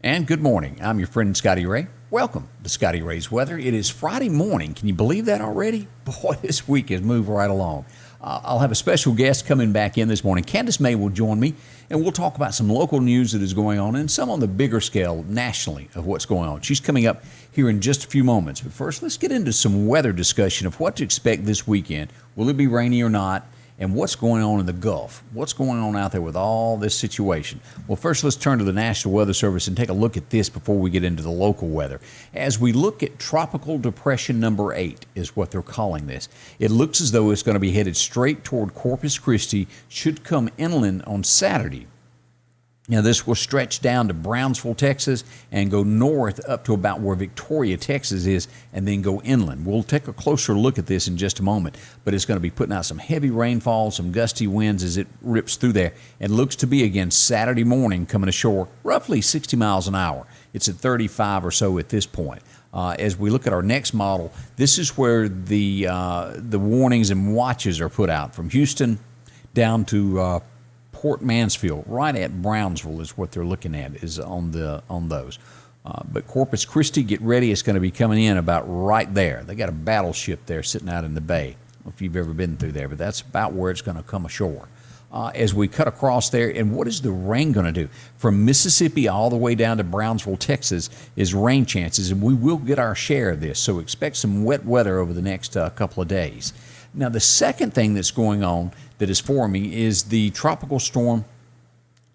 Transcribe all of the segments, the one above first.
And good morning. I'm your friend Scotty Ray. Welcome to Scotty Ray's Weather. It is Friday morning. Can you believe that already? Boy, this week has moved right along. I'll have a special guest coming back in this morning. Candace May will join me, and we'll talk about some local news that is going on and some on the bigger scale nationally of what's going on. She's coming up here in just a few moments. But first, let's get into some weather discussion of what to expect this weekend. Will it be rainy or not? And what's going on in the Gulf? What's going on out there with all this situation? Well, first, let's turn to the National Weather Service and take a look at this before we get into the local weather. As we look at Tropical Depression number 8 is what they're calling this. It looks as though it's going to be headed straight toward Corpus Christi, should come inland on Saturday. Now, this will stretch down to Brownsville, Texas, and go north up to about where Victoria, Texas is, and then go inland. We'll take a closer look at this in just a moment, but it's going to be putting out some heavy rainfall, some gusty winds as it rips through there, and looks to be again Saturday morning coming ashore, roughly 60 miles an hour. It's at 35 or so at this point. As we look at our next model, this is where the warnings and watches are put out from Houston down to Port Mansfield, right at Brownsville is what they're looking at, is on those. But Corpus Christi, get ready. It's going to be coming in about right there. They got a battleship there sitting out in the bay. I don't know if you've ever been through there, but that's about where it's going to come ashore. As we cut across there, and what is the rain going to do? From Mississippi all the way down to Brownsville, Texas, is rain chances, and we will get our share of this. So expect some wet weather over the next couple of days. Now, the second thing that's going on that is forming is the tropical storm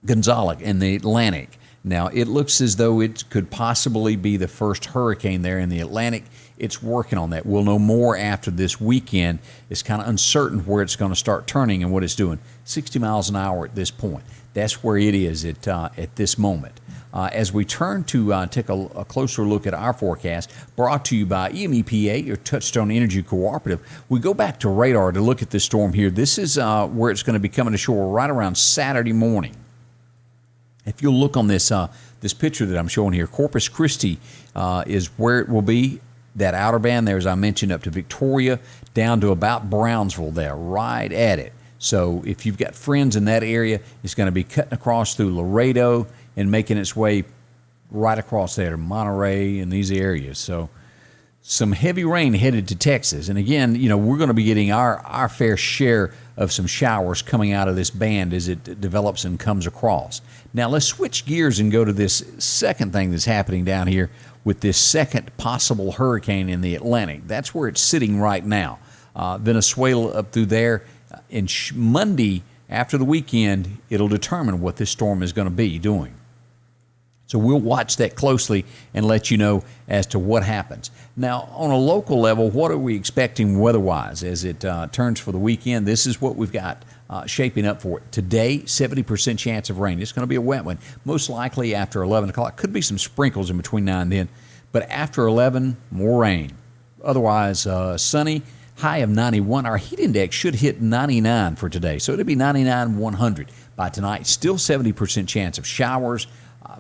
Gonzalo in the Atlantic. Now, it looks as though it could possibly be the first hurricane there in the Atlantic. It's working on that. We'll know more after this weekend. It's kind of uncertain where it's going to start turning and what it's doing. 60 miles an hour at this point. That's where it is at this moment. As we turn to take a closer look at our forecast, brought to you by EMEPA, your Touchstone Energy Cooperative, we go back to radar to look at this storm here. This is where it's going to be coming ashore right around Saturday morning. If you'll look on this picture that I'm showing here, Corpus Christi is where it will be. That outer band there, as I mentioned, up to Victoria, down to about Brownsville there, right at it. So if you've got friends in that area, it's going to be cutting across through Laredo and making its way right across there to Monterey and these areas. So some heavy rain headed to Texas. And again, we're going to be getting our fair share of some showers coming out of this band as it develops and comes across. Now let's switch gears and go to this second thing that's happening down here with this second possible hurricane in the Atlantic. That's where it's sitting right now. Venezuela up through there. And Monday, after the weekend, it'll determine what this storm is going to be doing. So we'll watch that closely and let you know as to what happens. Now, on a local level, what are we expecting weather-wise as it turns for the weekend? This is what we've got shaping up for it. Today, 70% chance of rain. It's going to be a wet one, most likely after 11 o'clock. Could be some sprinkles in between now and then, but after 11, more rain. Otherwise, sunny, high of 91. Our heat index should hit 99 for today, so it'll be 99, 100 by tonight. Still 70% chance of showers.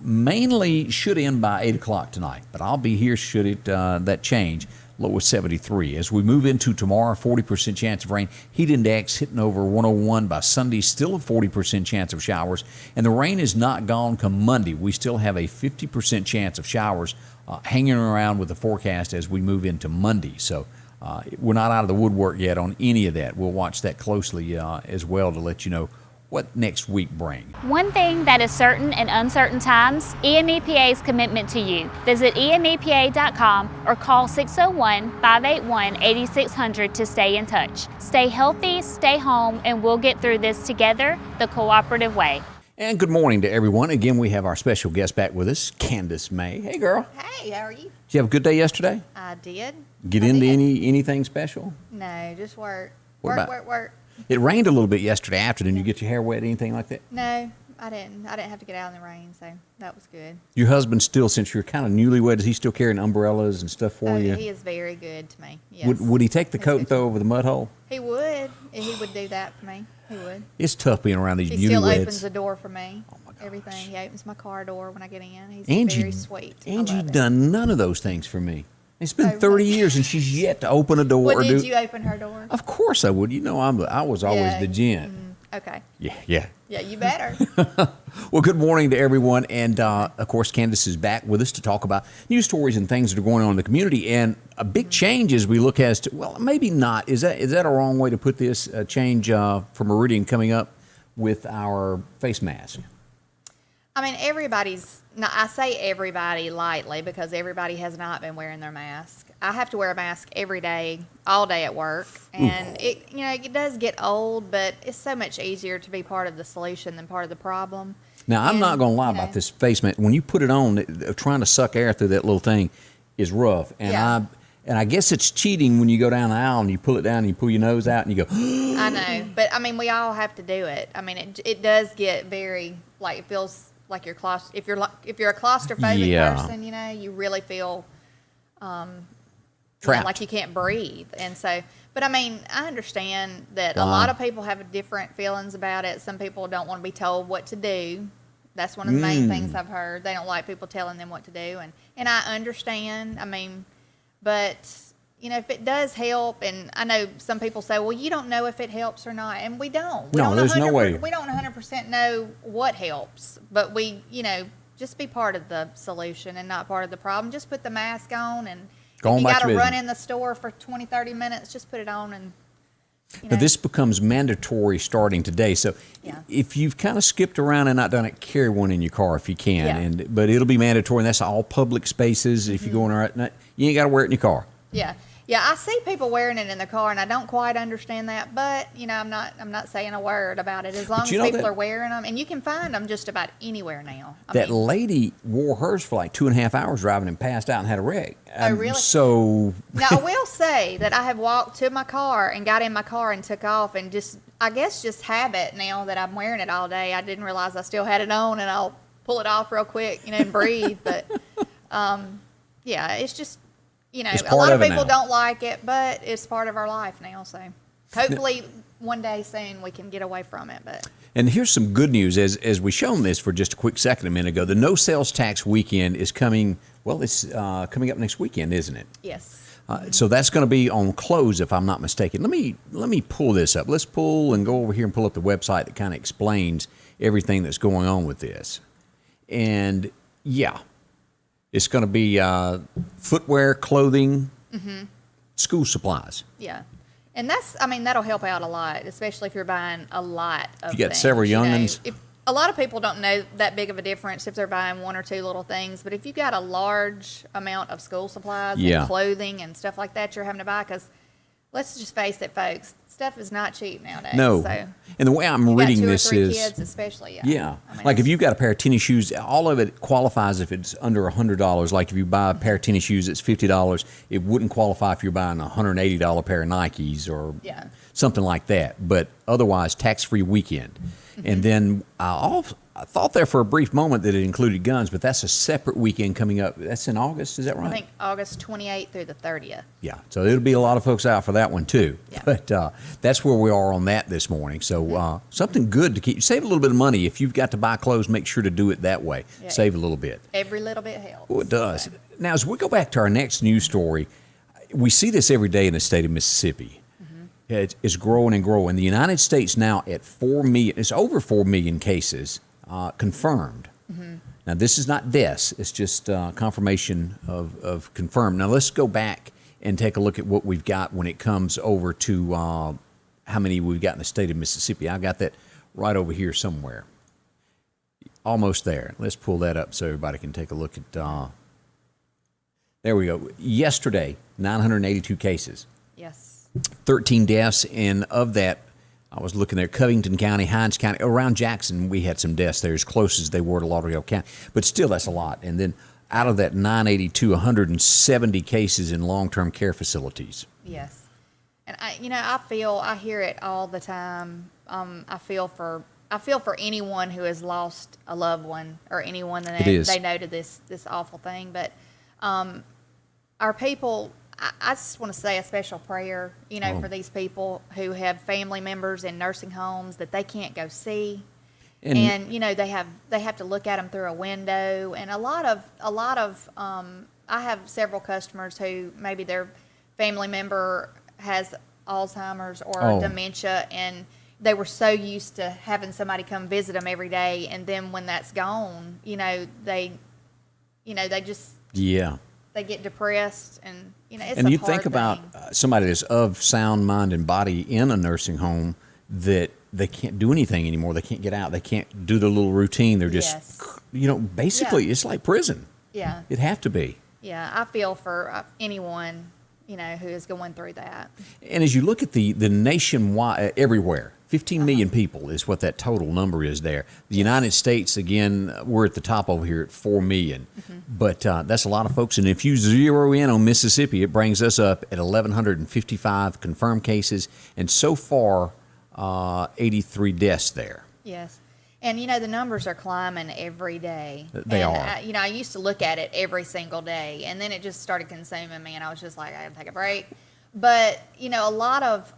Mainly should end by 8 o'clock tonight, but I'll be here should it that change. Low of 73. As we move into tomorrow, 40% chance of rain. Heat index hitting over 101 by Sunday. Still a 40% chance of showers. And the rain is not gone come Monday. We still have a 50% chance of showers hanging around with the forecast as we move into Monday. So we're not out of the woodwork yet on any of that. We'll watch that closely as well to let you know what next week brings. One thing that is certain in uncertain times, EMEPA's commitment to you. Visit EMEPA.com or call 601-581-8600 to stay in touch. Stay healthy, stay home, and we'll get through this together the cooperative way. And good morning to everyone. Again, we have our special guest back with us, Candace May. Hey, girl. Hey, how are you? Did you have a good day yesterday? I did. Get into anything special? No, just work. What Work, about- work. It rained a little bit yesterday afternoon. You get your hair wet, anything like that? No, I didn't. I didn't have to get out in the rain, so that was good. Your husband still, since you're kind of newlywed, is he still carrying umbrellas and stuff for you? He is very good to me. Yes. Would he take the He's coat good and throw over the mud hole? He would. He would do that for me. He would. It's tough being around these He newlyweds. still opens the door for me. Oh, my gosh. Everything. He opens my car door when I get in. He's Angie, very sweet. I Angie's love it. done none of those things for me. It's been Oh, 30 really? years and she's yet to open a door. Well, or did do. you open her door? Of course I would. I was always Yeah. the gent. Okay. Yeah. Yeah, you better. Well, good morning to everyone. And, of course, Candace is back with us to talk about news stories and things that are going on in the community. And a big change as we look as to, well, maybe not. Is that a wrong way to put this? A change for Meridian coming up with our face mask. I mean, I say everybody lightly because everybody has not been wearing their mask. I have to wear a mask every day, all day at work. And it does get old, but it's so much easier to be part of the solution than part of the problem. Now, I'm not going to lie about this face mask. When you put it on, trying to suck air through that little thing is rough. And I guess it's cheating when you go down the aisle and you pull it down and you pull your nose out and you go, I know. But, I mean, we all have to do it. I mean, it does get very, like, it feels like you're if you're a claustrophobic person, you really feel trapped, like you can't breathe. And so, but I mean, I understand that a lot of people have different feelings about it. Some people don't want to be told what to do. That's one of the main things I've heard. They don't like people telling them what to do, and I understand. I mean, but if it does help, and I know some people say, well, you don't know if it helps or not, and we don't. There's no way. We don't 100% know what helps, but we, just be part of the solution and not part of the problem. Just put the mask on, and if you got to run in the store for 20, 30 minutes, just put it on and. Now, this becomes mandatory starting today. So if you've kind of skipped around and not done it, carry one in your car if you can. But it'll be mandatory, and that's all public spaces. If you go in there, you ain't got to wear it in your car. Yeah. Yeah, I see people wearing it in the car, and I don't quite understand that. But I'm not saying a word about it as long as people are wearing them, and you can find them just about anywhere now. That lady wore hers for like 2.5 hours driving and passed out and had a wreck. Oh, really? So now I will say that I have walked to my car and got in my car and took off, and just habit now that I'm wearing it all day. I didn't realize I still had it on, and I'll pull it off real quick, and breathe. But it's just. A lot of people don't like it, but it's part of our life now. So hopefully one day soon we can get away from it. And here's some good news. As we shown this for just a quick second a minute ago, the no sales tax weekend is coming. Well, it's coming up next weekend, isn't it? Yes. So that's going to be on close, if I'm not mistaken. Let me pull this up. Let's pull and go over here and pull up the website that kind of explains everything that's going on with this. And it's going to be footwear, clothing, school supplies. Yeah. And that'll help out a lot, especially if you're buying a lot of things. You got several young'uns. A lot of people don't know that big of a difference if they're buying one or two little things. But if you've got a large amount of school supplies and clothing and stuff like that you're having to buy, because let's just face it, folks, stuff is not cheap nowadays. No. So and the way I'm reading this is, kids especially. Yeah. Like if you've got a pair of tennis shoes, all of it qualifies if it's under $100. Like if you buy a pair of tennis shoes, it's $50. It wouldn't qualify if you're buying a $180 pair of Nikes or something like that. But otherwise, tax-free weekend. And then I thought there for a brief moment that it included guns, but that's a separate weekend coming up. That's in August, is that right? I think August 28th through the 30th. Yeah, so it'll be a lot of folks out for that one too. Yeah. But that's where we are on that this morning. So something good to keep. Save a little bit of money. If you've got to buy clothes, make sure to do it that way. Yeah. Save a little bit. Every little bit helps. Well, it does. So. Now, as we go back to our next news story, we see this every day in the state of Mississippi. It's growing and growing. The United States now at 4 million. It's over 4 million cases confirmed. Now, this is not deaths. It's just confirmation of confirmed. Now, let's go back and take a look at what we've got when it comes over to how many we've got in the state of Mississippi. I got that right over here somewhere. Almost there. Let's pull that up so everybody can take a look at. There we go. Yesterday, 982 cases. Yes. 13 deaths, and of that, I was looking there, Covington County, Hinds County, around Jackson, we had some deaths there as close as they were to Lauderdale County. But still, that's a lot. And then out of that 982, 170 cases in long-term care facilities. Yes. And I hear it all the time. I feel for anyone who has lost a loved one or anyone that they know to this awful thing. But our people, I just want to say a special prayer, for these people who have family members in nursing homes that they can't go see. And they have to look at them through a window. And a lot of I have several customers who maybe their family member has Alzheimer's or dementia, and they were so used to having somebody come visit them every day, and then when that's gone, they just they get depressed, and it's and a you hard think about thing. somebody that's of sound mind and body in a nursing home that they can't do anything anymore. They can't get out. They can't do the little routine. They're just, basically it's like prison. Yeah. It'd have to be. Yeah, I feel for anyone, who is going through that. And as you look at the nationwide, everywhere, 15 million people is what that total number is there. The United States, again, we're at the top over here at 4 million. But that's a lot of folks. And if you zero in on Mississippi, it brings us up at 1,155 confirmed cases. And so far, 83 deaths there. Yes. And, the numbers are climbing every day. They are. I used to look at it every single day, and then it just started consuming me, and I was just like, I got to take a break. But, a lot of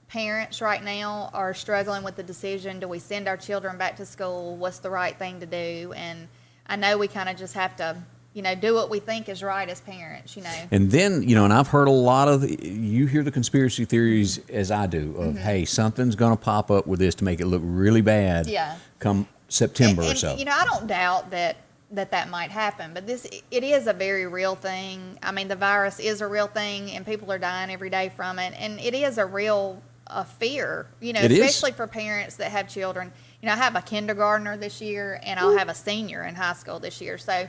parents right now are struggling with the decision, do we send our children back to school? What's the right thing to do? And I know we kind of just have to, do what we think is right as parents, And then, and I've heard a lot of, you hear the conspiracy theories as I do of, hey, something's going to pop up with this to make it look really bad come September or so. I don't doubt that might happen, but it is a very real thing. I mean, the virus is a real thing, and people are dying every day from it, and it is a real fear, especially for parents that have children. I have a kindergartner this year, and I'll have a senior in high school this year, so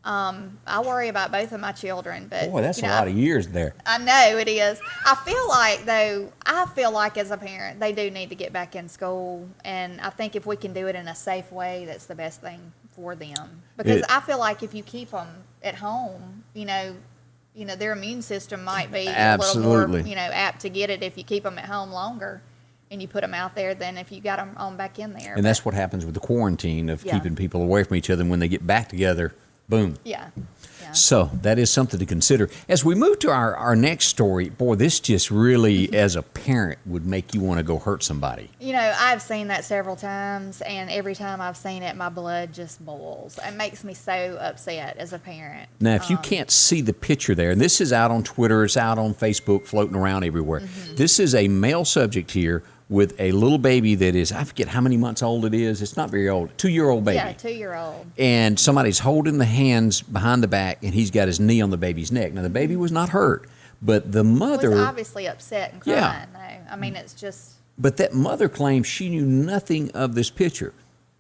I worry about both of my children. But boy, that's a lot of years there. I know it is. I feel like as a parent, they do need to get back in school, and I think if we can do it in a safe way, that's the best thing for them. Because I feel like if you keep them at home, their immune system might be a little more, apt to get it if you keep them at home longer and you put them out there than if you got them on back in there. And that's what happens with the quarantine of keeping people away from each other. And when they get back together, boom. Yeah. So that is something to consider. As we move to our next story, boy, this just really, as a parent, would make you want to go hurt somebody. I've seen that several times, and every time I've seen it, my blood just boils. It makes me so upset as a parent. Now, if you can't see the picture there, and this is out on Twitter, it's out on Facebook, floating around everywhere. This is a male subject here with a little baby that is, I forget how many months old it is. It's not very old. 2-year-old baby. Yeah, 2-year-old. And somebody's holding the hands behind the back, and he's got his knee on the baby's neck. Now, the baby was not hurt, but the mother was obviously upset and crying. I mean, it's just. But that mother claims she knew nothing of this picture.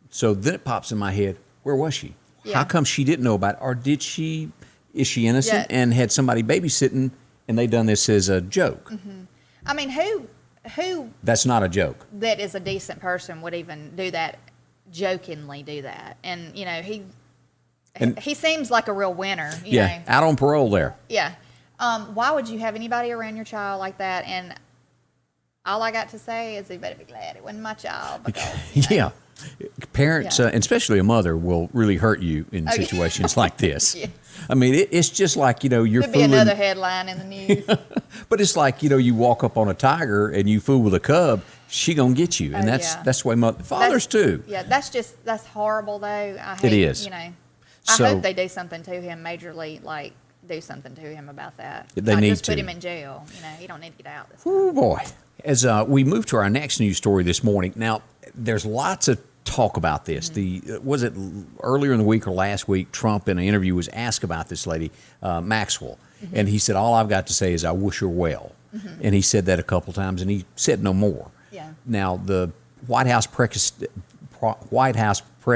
So then it pops in my head, where was she? Yeah. How come she didn't know about it? Or is she innocent and had somebody babysitting, and they done this as a joke? I mean, who That's not a joke. That is a decent person would even do that, jokingly do that. And, he seems like a real winner. You know? Out on parole there. Yeah. Why would you have anybody around your child like that? And all I got to say is he better be glad it wasn't my child. Because, Parents, and especially a mother, will really hurt you in situations like this. Yes. I mean, it's just like, you're Could be fooling. another headline in the news. But it's like, you walk up on a tiger and you fool with a cub, she gonna get you. And that's the way fathers too. Yeah, that's horrible though. I hate, it is. I So, hope they do something to him majorly, like do something to him about that. They Not need just to. put him in jail. He don't need to get out this Oh boy. As we move to our next news story this morning, now there's lots of talk about this. Was it earlier in the week or last week, Trump in an interview was asked about this lady, Maxwell, and he said, all I've got to say is I wish her well. And he said that a couple times, and he said no more. Yeah. Now, the White House press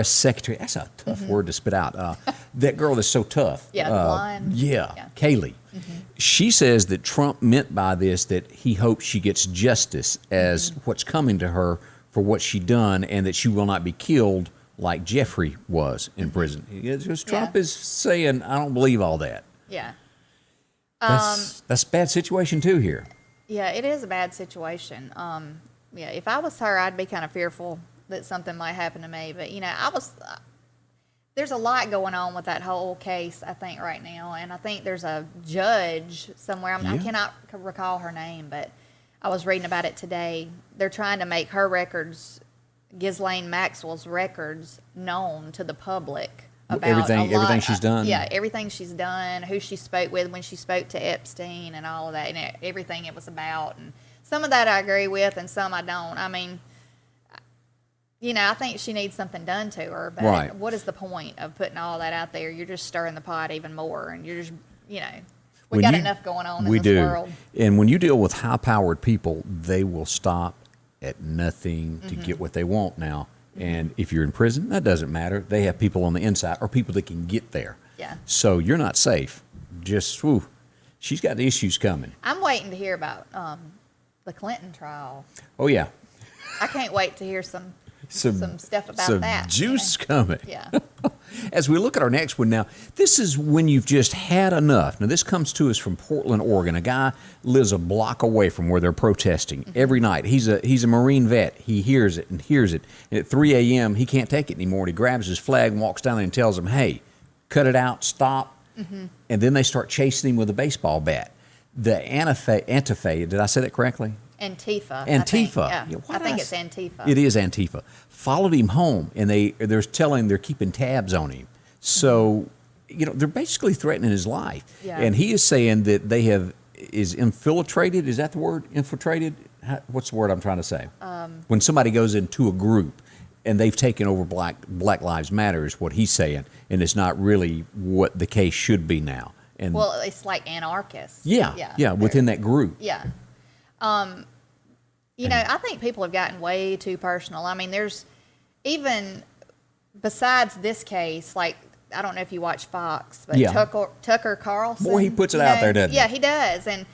secretary, that's a tough word to spit out, that girl that's so tough. Yeah, the blonde. Kayleigh. She says that Trump meant by this that he hopes she gets justice as what's coming to her for what she done, and that she will not be killed like Jeffrey was in prison. Because Trump is saying, I don't believe all that. Yeah. That's a bad situation too here. Yeah, it is a bad situation. If I was her, I'd be kind of fearful that something might happen to me. But, there's a lot going on with that whole case, I think, right now. And I think there's a judge somewhere. I cannot recall her name, but I was reading about it today. They're trying to make her records, Ghislaine Maxwell's records, known to the public about everything she's done. Yeah, everything she's done, who she spoke with when she spoke to Epstein, and all of that, and everything it was about. And some of that I agree with, and some I don't. I mean, I think she needs something done to her. But right. What is the point of putting all that out there? You're just stirring the pot even more, and you're just, we got enough going on in this world. And when you deal with high-powered people, they will stop at nothing to get what they want now. And if you're in prison, that doesn't matter. They have people on the inside or people that can get there. Yeah. So you're not safe. Just, she's got issues coming. I'm waiting to hear about the Clinton trial. Oh, yeah. I can't wait to hear some stuff about that. Juice coming. Yeah. As we look at our next one now, this is when you've just had enough. Now, this comes to us from Portland, Oregon. A guy lives a block away from where they're protesting every night. He's a Marine vet. He hears it. And at 3 a.m., he can't take it anymore. And he grabs his flag and walks down there and tells them, hey, cut it out, stop. And then they start chasing him with a baseball bat. The Antifa, did I say that correctly? Antifa. Antifa. I think it's Antifa. It is Antifa. Followed him home, and they're keeping tabs on him. So, they're basically threatening his life. Yeah. And he is saying that is infiltrated. Is that the word? Infiltrated? What's the word I'm trying to say? When somebody goes into a group and they've taken over Black Lives Matter is what he's saying, and it's not really what the case should be now. And well, it's like anarchists. Yeah, within that group. Yeah. I think people have gotten way too personal. I mean, there's even besides this case, like, I don't know if you watch Fox, but Tucker Carlson. Boy, he puts it out there, doesn't he? Yeah, he does. And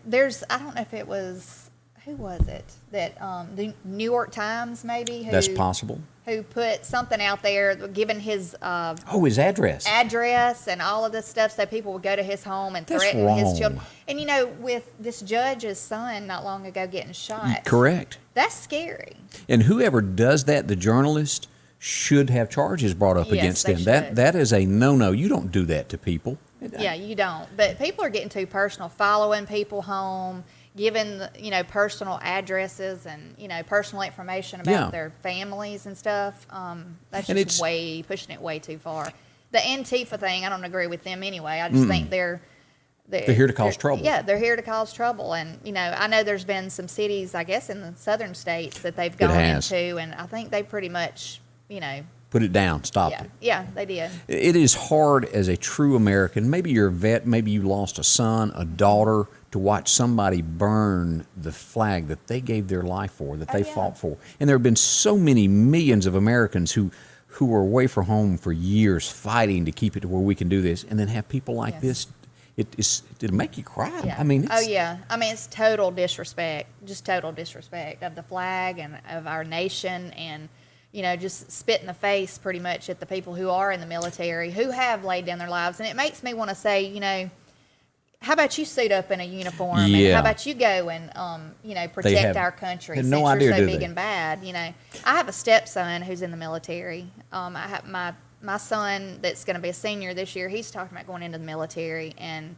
there's, I don't know if it was, who was it? That the New York Times maybe? That's possible. Who put something out there giving his his address and all of this stuff, so people would go to his home and threaten his children. And with this judge's son not long ago getting shot, correct, that's scary. And whoever does that, the journalist, should have charges brought up against them. That is a no. You don't do that to people. Yeah, you don't. But people are getting too personal, following people home, giving personal addresses and personal information about their families and stuff. That's just pushing it way too far. The Antifa thing, I don't agree with them anyway. I just think they're here to cause trouble. Yeah, they're here to cause trouble. And I know there's been some cities, I guess, in the southern states that they've gone into, and I think they pretty much put it down, stop it. Yeah, they did. It is hard as a true American. Maybe you're a vet, maybe you lost a son, a daughter, to watch somebody burn the flag that they gave their life for, that they fought for. And there have been so many millions of Americans who were away from home for years fighting to keep it to where we can do this, and then have people like this. It'll make you cry. Yeah. I mean, it's total disrespect, just total disrespect of the flag and of our nation, and just spit in the face pretty much at the people who are in the military, who have laid down their lives. And it makes me want to say, how about you suit up in a uniform? And how about you go and, protect our country since you're so big and bad? I have a stepson who's in the military. I have my son that's going to be a senior this year. He's talking about going into the military, and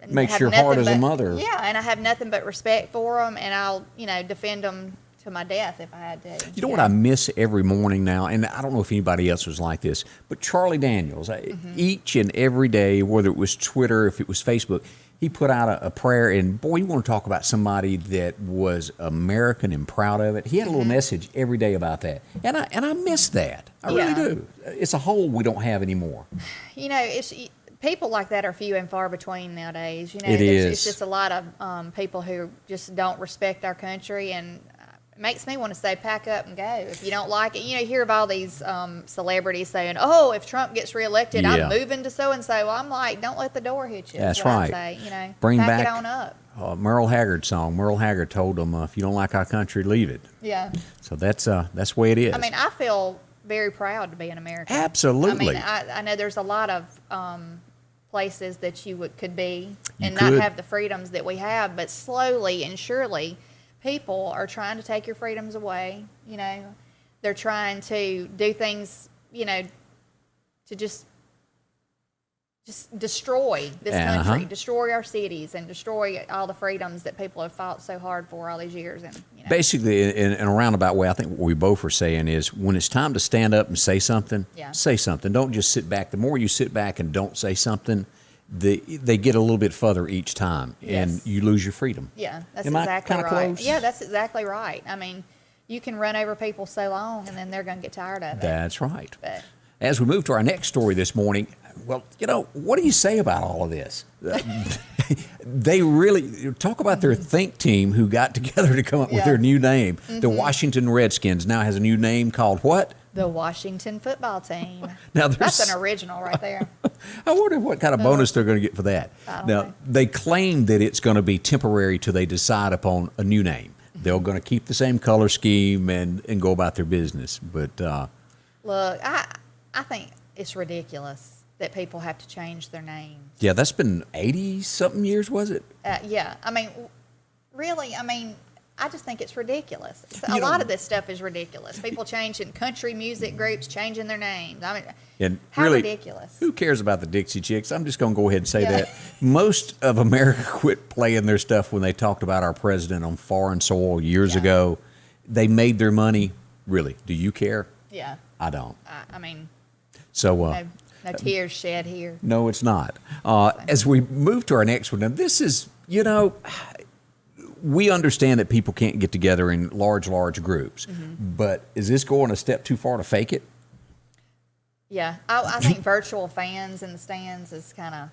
makes your heart as a mother. Yeah, and I have nothing but respect for him, and I'll, defend him to my death if I had to. You know what I miss every morning now, and I don't know if anybody else was like this, but Charlie Daniels, each and every day, whether it was Twitter, if it was Facebook, he put out a prayer, and boy, you want to talk about somebody that was American and proud of it. He had a little message every day about that, and I miss that. I really do. It's a hole we don't have anymore. It's people like that are few and far between nowadays. It's just a lot of people who just don't respect our country, and it makes me want to say, pack up and go if you don't like it. You hear of all these celebrities saying, "Oh, if Trump gets reelected, I'm moving to so and so." I'm like, don't let the door hit you. That's right. I say, bring pack back it on up. Merle Haggard song. Merle Haggard told them, "If you don't like our country, leave it." Yeah. So that's the way it is. I mean, I feel very proud to be an American. Absolutely. I know there's a lot of places that you could be and not have the freedoms that we have, but slowly and surely, people are trying to take your freedoms away. They're trying to do things, to just destroy this country, destroy our cities, and destroy all the freedoms that people have fought so hard for all these years. And basically, in a roundabout way, I think what we both are saying is, when it's time to stand up and say something, say something. Don't just sit back. The more you sit back and don't say something, they get a little bit further each time, and Yes. you lose your freedom. Yeah, that's Am I exactly kinda right. close? Yeah, that's exactly right. I mean, you can run over people so long, and then they're going to get tired of it. That's right. But As we move to our next story this morning, well, what do you say about all of this? They really talk about their think team who got together to come up with Yeah. their new name. The Washington Redskins now has a new name called what? the Washington football team. Now, That's there's- an original right there. I wonder what kind of bonus they're going to get for that. I don't Now, know. they claim that it's going to be temporary till they decide upon a new name. They're going to keep the same color scheme and go about their business. But Look, I think it's ridiculous that people have to change their names. yeah, that's been 80-something years, was it? Yeah, I mean, really, I just think it's ridiculous. A You know- lot of this stuff is ridiculous. People changing country music groups, changing their names. I mean, And how really, ridiculous. who cares about the Dixie Chicks? I'm just going to go ahead and say Yeah. that. Most of America quit playing their stuff when they talked about our president on foreign soil years Yeah. ago. They made their money. Really, do you care? Yeah, I don't. I mean, So, no tears shed here. no, it's not. As we move to our next one, now this is, we understand that people can't get together in large groups, but is this going a step too far to fake it? Yeah, I think virtual fans in the stands is kind of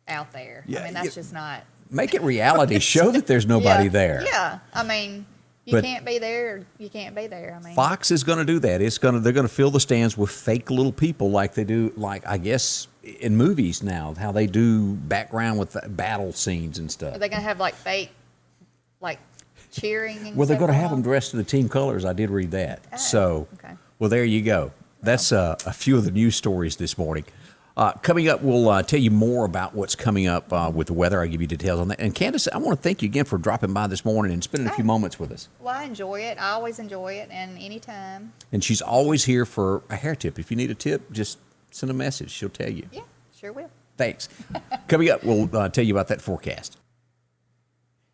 out there. Yeah, I mean, that's just not. Make it reality. Show that there's nobody Yeah, there. Yeah, I mean, you But- can't be there. You can't be there. I mean, Fox is going to do that. They're going to fill the stands with fake little people like they do, like I guess in movies now, how they do background with battle scenes and stuff. are they gonna have like fake, like cheering? And Well, they're stuff going to going have them on? dressed in the team colors. I did read that. Oh, So, okay. well, there you go. That's a few of the news stories this morning. Coming up, we'll tell you more about what's coming up with the weather. I'll give you details on that. And Candace, I want to thank you again for dropping by this morning and spending a few moments with us. Well, I enjoy it. I always enjoy it, and anytime. And she's always here for a hair tip. If you need a tip, just send a message. She'll tell you. Yeah, sure will. Thanks. Coming up, we'll tell you about that forecast.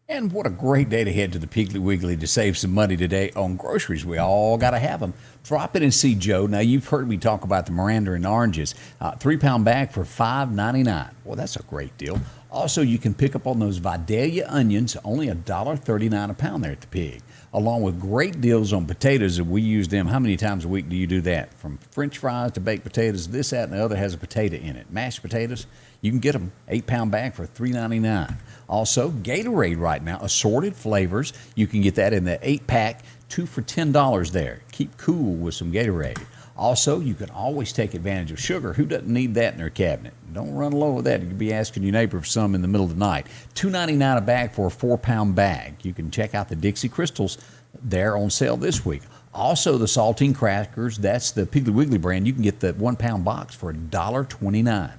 And what a great day to head to the Piggly Wiggly to save some money today on groceries. We all got to have them. Drop in and see Joe. Now, you've heard me talk about the Miranda and oranges. 3-pound bag for $5.99. Well, that's a great deal. Also, you can pick up on those Vidalia onions, only $1.39 a pound there at the Pig. Along with great deals on potatoes, and we use them. How many times a week do you do that? From French fries to baked potatoes, this, that, and the other has a potato in it. Mashed potatoes, you can get them 8-pound bag for $3.99. Also, Gatorade right now, assorted flavors. You can get that in the 8-pack, 2 for $10 there. Keep cool with some Gatorade. Also, you can always take advantage of sugar. Who doesn't need that in their cabinet? Don't run low with that. You could be asking your neighbor for some in the middle of the night. $2.99 a bag for a 4-pound bag. You can check out the Dixie Crystals. They're on sale this week. Also, the saltine crackers, that's the Piggly Wiggly brand. You can get the 1-pound box for $1.29.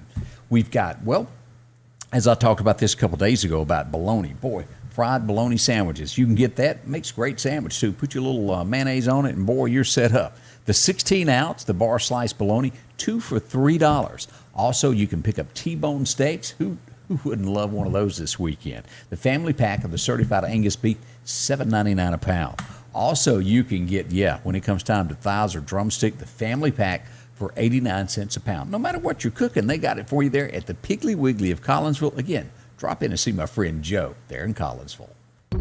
We've got, well, as I talked about this a couple days ago about bologna. Boy, fried bologna sandwiches. You can get that. Makes great sandwich too. Put your little mayonnaise on it, and boy, you're set up. The 16-ounce, the bar sliced bologna, 2 for $3. Also, you can pick up T-bone steaks. Who wouldn't love one of those this weekend? The family pack of the certified Angus beef, $7.99 a pound. Also, you can get, when it comes time to thighs or drumstick, the family pack for 89 cents a pound. No matter what you're cooking, they got it for you there at the Piggly Wiggly of Collinsville. Again, drop in and see my friend Joe there in Collinsville.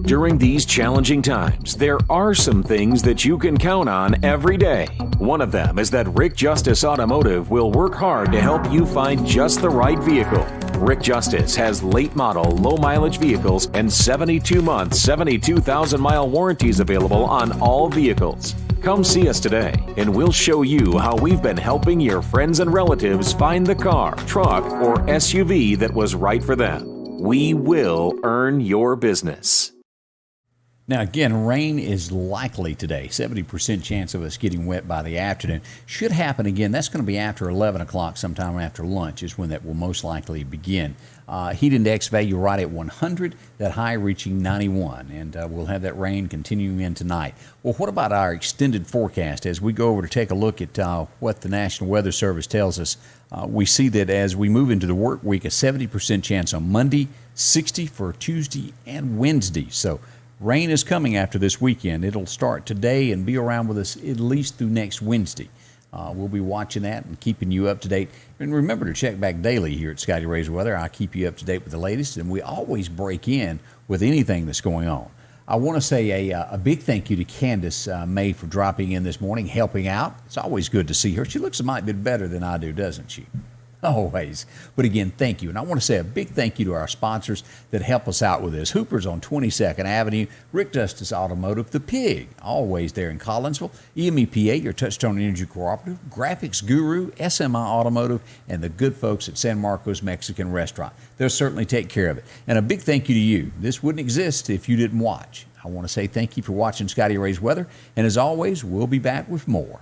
During these challenging times, there are some things that you can count on every day. One of them is that Rick Justice Automotive will work hard to help you find just the right vehicle. Rick Justice has late model, low mileage vehicles and 72-month, 72,000-mile warranties available on all vehicles. Come see us today, and we'll show you how we've been helping your friends and relatives find the car, truck, or SUV that was right for them. We will earn your business. Now, again, rain is likely today. 70% chance of us getting wet by the afternoon. Should happen again. That's going to be after 11 o'clock, sometime after lunch is when that will most likely begin. Heat index value right at 100, that high reaching 91. And we'll have that rain continuing in tonight. Well, what about our extended forecast? As we go over to take a look at what the National Weather Service tells us, we see that as we move into the work week, a 70% chance on Monday, 60 for Tuesday and Wednesday. So rain is coming after this weekend. It'll start today and be around with us at least through next Wednesday. We'll be watching that and keeping you up to date. And remember to check back daily here at Scotty Ray's Weather. I keep you up to date with the latest, and we always break in with anything that's going on. I want to say a big thank you to Candace May for dropping in this morning, helping out. It's always good to see her. She looks a mite bit better than I do, doesn't she? Always. But again, thank you. And I want to say a big thank you to our sponsors that help us out with this. Hooper's on 22nd Avenue, Rick Justice Automotive, The Pig, always there in Collinsville, EMEPA, your Touchstone Energy Cooperative, Graphics Guru, SMI Automotive, and the good folks at San Marcos Mexican Restaurant. They'll certainly take care of it. And a big thank you to you. This wouldn't exist if you didn't watch. I want to say thank you for watching Scotty Ray's Weather. And as always, we'll be back with more.